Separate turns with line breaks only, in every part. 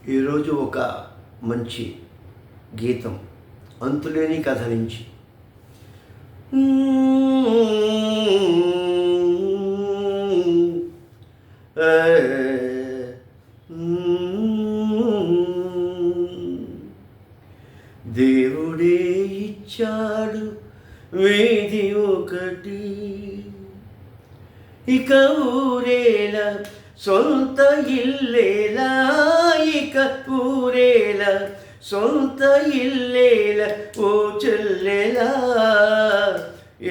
ఈరోజు ఒక మంచి గీతం అంతులేని కథ నుంచి. దేవుడే ఇచ్చాడు వేది ఒకటి, ఇక ఊరేలా సొంత ఇల్లేలా, ఇక ఊరేలా సొంత ఇల్లేలా, ఓ చెల్లెలా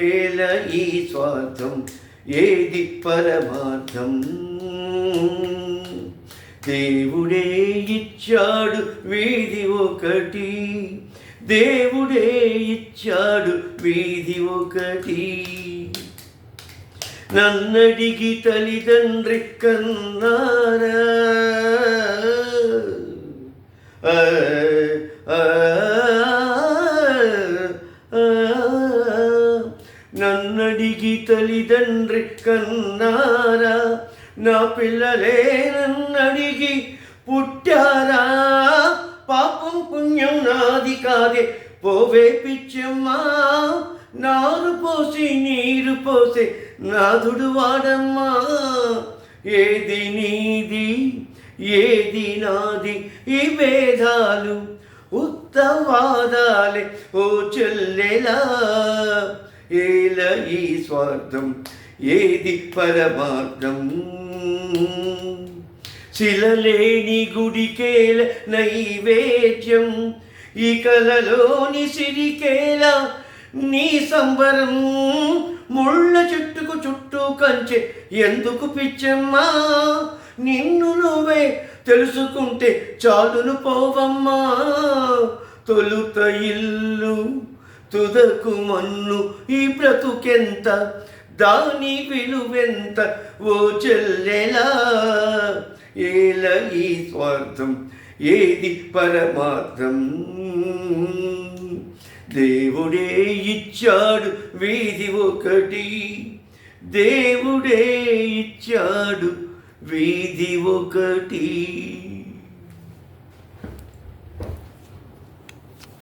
ఏల ఈ స్వార్థం ఏది పరమార్థం. దేవుడే ఇచ్చాడు వీధి ఒకటి, దేవుడే ఇచ్చాడు వీధి ఒకటి. నన్నడిగి తల్లిదండ్రి కన్నారా, నన్నడిగి తల్లిదండ్రి కన్నారా, నా పిల్లలే నన్నడిగి పుట్టారా. పాపం పుణ్యం నాది కాదే పోవే పిచ్చమ్మా, నారు పోసి నీరు పోసే నాదుడు వాడమ్మా. ఏది నీది ఏది నాది ఈ భేదాలు ఉత్తవాదాలే, ఓ చెల్లెలా ఏల ఈ స్వార్థం ఏది పరమార్థం. శిలలేని గుడికేల నైవేద్యం, ఈ కలలోని సిరికేల నీ సంబరం. ముళ్ళ చెట్టుకు చుట్టూ కంచె ఎందుకు పిచ్చమ్మా, నిన్ను నువ్వే తెలుసుకుంటే చాలును పోవమ్మా. తొలుత ఇల్లు తుదకు మన్ను, ఈ బ్రతుకెంత దాని విలువెంత, ఓ చెల్లెలా ఏల ఈ స్వార్థం ఏది పరమార్థం. దేవుడే ఇచ్చాడు వీధి ఒకటి, దేవుడే ఇచ్చాడు వీధి ఒకటి.